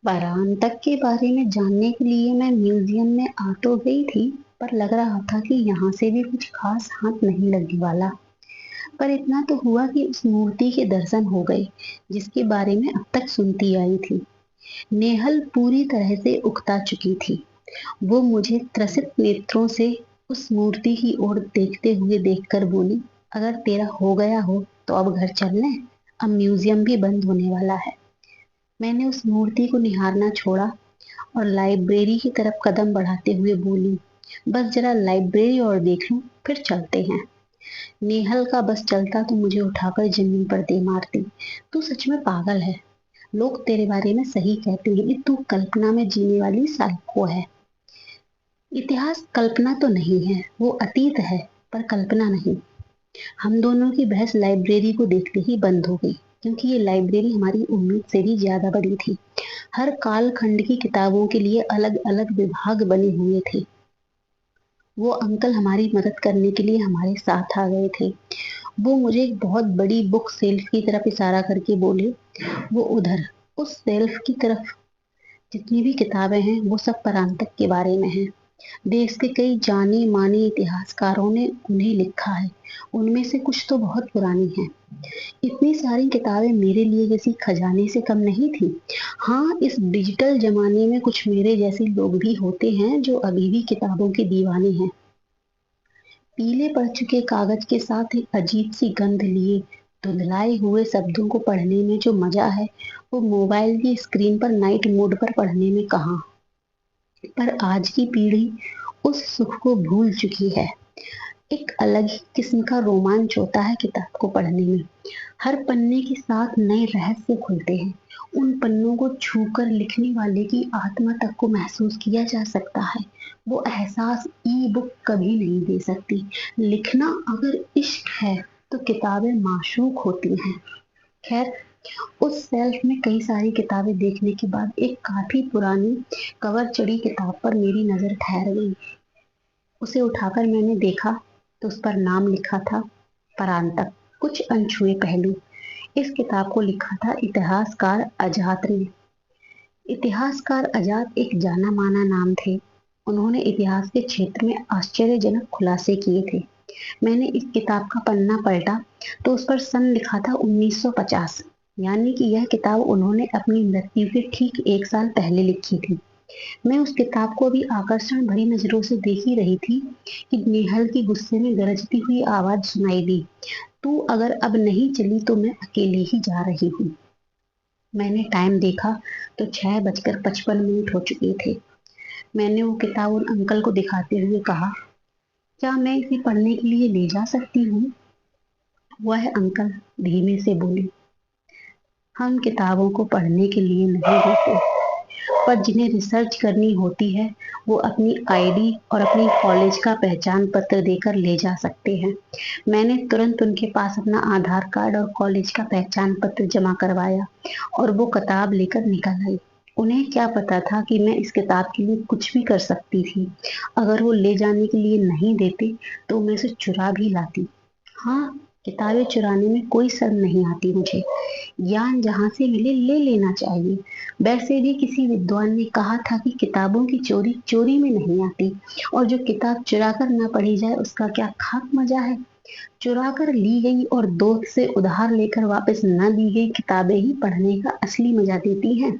परांतक के बारे में जानने के लिए मैं म्यूजियम में आ तो गई थी, पर लग रहा था कि यहाँ से भी कुछ खास हाथ नहीं लगने वाला। पर इतना तो हुआ कि उस मूर्ति के दर्शन हो गए, जिसके बारे में अब तक सुनती आई थी। नेहल पूरी तरह से उकता चुकी थी। वो मुझे त्रसित नेत्रों से उस मूर्ति की ओर देखते हुए देखकर बोली, अगर तेरा हो गया हो तो अब घर चल लें। अब म्यूजियम भी बंद होने वाला है। मैंने उस मूर्ति को निहारना छोड़ा और लाइब्रेरी की तरफ कदम बढ़ाते हुए बोली, बस जरा लाइब्रेरी और देख लूं, फिर चलते हैं। नेहल का बस चलता तो मुझे उठाकर जमीन पर दे मारती। तू सच में पागल है। लोग तेरे बारे में सही कहते हैं कि तू कल्पना में जीने वाली साइको है। इतिहास कल्पना तो नहीं है, वो अतीत है, पर कल्पना नहीं। हम दोनों की बहस लाइब्रेरी को देखते ही बंद हो गई, क्योंकि ये लाइब्रेरी हमारी उम्मीद से भी ज्यादा बड़ी थी। हर काल खंड की किताबों के लिए अलग अलग विभाग बने हुए थे। वो अंकल हमारी मदद करने के लिए हमारे साथ आ गए थे। वो मुझे एक बहुत बड़ी बुक सेल्फ की तरफ इशारा करके बोले, वो उधर, उस सेल्फ की तरफ जितनी भी किताबें हैं वो सब परांतक के बारे में हैं। देश के कई जाने माने इतिहासकारों ने उन्हें लिखा है। उनमें से कुछ तो बहुत पुरानी हैं। इतनी सारी किताबें मेरे लिए किसी खजाने से कम नहीं थी। हाँ, इस डिजिटल जमाने में कुछ मेरे जैसे लोग भी होते हैं जो अभी भी किताबों के दीवाने हैं। पीले पड़ चुके कागज के साथ एक अजीब सी गंध लिए धुंधलाए हुए शब्दों को पढ़ने में जो मजा है, वो मोबाइल की स्क्रीन पर नाइट मोड पर पढ़ने में कहाँ। पर आज की पीढ़ी उस सुख को भूल चुकी है। एक अलग ही किस्म का रोमांच होता है किताब को पढ़ने में। हर पन्ने के साथ नए रहस्य खुलते हैं। उन पन्नों को छूकर लिखने वाले की आत्मा तक को महसूस किया जा सकता है। वो एहसास ई बुक कभी नहीं दे सकती। लिखना अगर इश्क है तो किताबें माशूक होती हैं। खैर, उस शेल्फ में कई सारी किताबें देखने के बाद एक काफी पुरानी कवर चढ़ी किताब पर मेरी नजर ठहर गई। उसे उठाकर मैंने देखा तो उस पर नाम लिखा था, परांतक, कुछ अनछुए पहलू। इस किताब को लिखा था इतिहासकार अजात ने। इतिहासकार अजात एक जाना माना नाम थे। उन्होंने इतिहास के क्षेत्र में आश्चर्यजनक खुलासे किए थे। मैंने इस किताब का पन्ना पलटा तो उस पर सन लिखा था 1950, यानी कि यह किताब उन्होंने अपनी मृत्यु के ठीक एक साल पहले लिखी थी। मैं उस किताब को अभी आकर्षण भरी नजरों से देख ही रही थी कि नेहल की गुस्से में गरजती हुई आवाज सुनाई दी, तू अगर अब नहीं चली तो मैं अकेले ही जा रही हूँ। मैंने टाइम देखा तो 6:55 हो चुके थे। मैंने वो किताब उन अंकल को दिखाते हुए कहा, क्या मैं इसे पढ़ने के लिए ले जा सकती हूँ? वह अंकल धीमे से बोले, हम किताबों को पढ़ने के लिए नहीं देते, पर जिन्हें रिसर्च करनी होती है वो अपनी आईडी और अपनी कॉलेज का पहचान पत्र देकर ले जा सकते हैं। मैंने तुरंत उनके पास अपना आधार कार्ड और कॉलेज का पहचान पत्र जमा करवाया और वो किताब लेकर निकल आई। उन्हें क्या पता था कि मैं इस किताब के लिए कुछ भी कर सकती थी। अगर वो ले जाने के लिए नहीं देते तो मैं उसे चुरा भी लाती। हाँ, किताबें चुराने में कोई शर्म नहीं आती मुझे। ज्ञान जहाँ से मिले ले लेना चाहिए। वैसे भी किसी विद्वान ने कहा था कि किताबों की चोरी चोरी में नहीं आती, और जो किताब चुरा कर ना पढ़ी जाए उसका क्या खाक मजा है। चुरा कर ली गई और दोस्त से उधार लेकर वापस न दी गई किताबें ही पढ़ने का असली मजा देती हैं।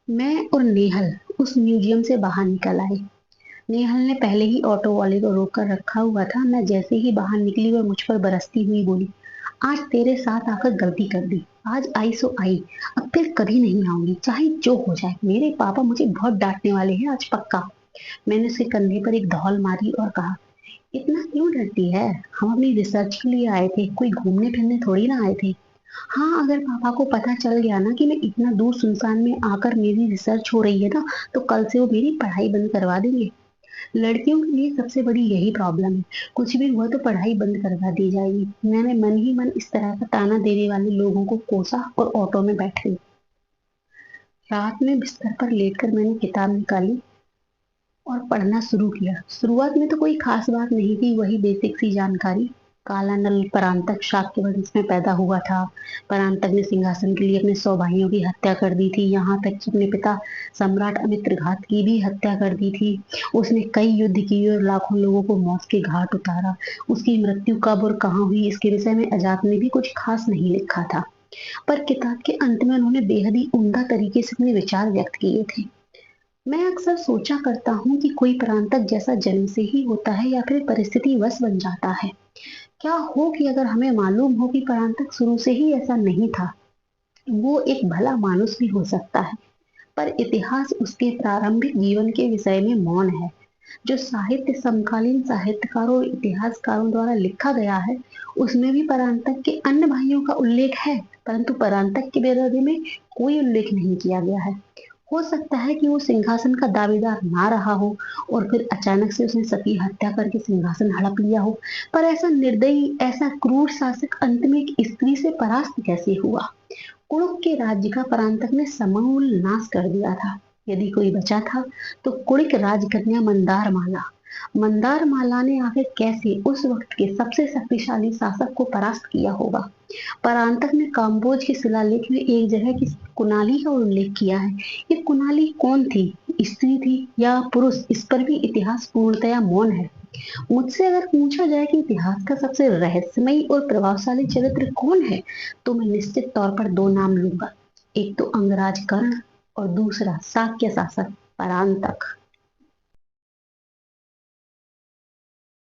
मैं और नेहल उस म्यूजियम से बाहर निकल आए। नेहल ने पहले ही ऑटो वाले को रोक कर रखा हुआ था। मैं जैसे ही बाहर निकली वह मुझ पर बरसती हुई बोली, आज तेरे साथ आकर गलती कर दी। आज आई सो आई, अब फिर कभी नहीं आऊंगी, चाहे जो हो जाए। मेरे पापा मुझे बहुत डांटने वाले हैं आज पक्का। मैंने उसके कंधे पर एक धौल मारी और कहा, इतना क्यों डरती है? हम अपनी रिसर्च के लिए आए थे, कोई घूमने फिरने थोड़ी ना आए थे। हाँ, अगर पापा को पता चल गया ना कि मैं इतना दूर सुनसान में आकर मेरी रिसर्च हो रही है ना, तो कल से वो मेरी पढ़ाई बंद करवा देंगे। लड़कियों के लिए सबसे बड़ी यही प्रॉब्लम है, कुछ भी हुआ तो पढ़ाई बंद करवा दी जाएगी। मैंने मन ही मन इस तरह का ताना देने वाले लोगों को कोसा और ऑटो में बैठ गई। रात में बिस्तर पर लेटकर मैंने किताब निकाली और पढ़ना शुरू किया। शुरुआत में तो कोई खास बात नहीं थी, वही बेसिक सी जानकारी। काला नल परांतक शाक्य वंश में पैदा हुआ था। परांतक ने सिंहासन के लिए अपने 100 भाइयों की हत्या कर दी थी, यहाँ तक कि अपने पिता सम्राट अमित्रघात की भी हत्या कर दी थी। उसने कई युद्ध किए और लाखों लोगों को मौत के घाट उतारा। उसकी मृत्यु कब और कहाँ हुई इसके विषय में अजात ने भी कुछ खास नहीं लिखा था, पर किताब के अंत में उन्होंने बेहद ही उम्दा तरीके से अपने विचार व्यक्त किए थे। मैं अक्सर सोचा करता हूँ कि कोई परांतक जैसा जन्म से ही होता है या फिर परिस्थिति वश बन जाता है। क्या हो कि अगर हमें मालूम हो कि परांतक शुरू से ही ऐसा नहीं था, वो एक भला मानुस भी हो सकता है, पर इतिहास उसके प्रारंभिक जीवन के विषय में मौन है। जो साहित्य समकालीन साहित्यकारों और इतिहासकारों द्वारा लिखा गया है, उसमें भी परांतक के अन्य भाइयों का उल्लेख है, परंतु परांतक के बारे में कोई उल्लेख नहीं किया गया है। हो सकता है कि वो सिंहासन का दावेदार ना रहा हो और फिर अचानक से उसने सबकी हत्या करके सिंहासन हड़प लिया हो। पर ऐसा निर्दयी, ऐसा क्रूर शासक अंत में एक स्त्री से परास्त कैसे हुआ? कुणुक के राज्य का परांतक ने समूल नाश कर दिया था। यदि कोई बचा था तो कुणिक राजकन्या मंदारमाला। मंदारमाला ने आखिर कैसे उस वक्त के सबसे शक्तिशाली शासक को परास्त किया होगा? परांतक ने काम्बोज के शिलालेख में एक जगह किसी कुणाली का उल्लेख किया है। ये कुणाली कौन थी? स्त्री थी या पुरुष? इस पर भी इतिहास पूर्णतया मौन है। मुझसे अगर पूछा जाए कि इतिहास का सबसे रहस्यमयी और प्रभावशाली चरित्र कौन है, तो मैं निश्चित तौर पर दो नाम लूंगा। एक तो अंगराज कर्ण और दूसरा शाक्य शासक परांतक।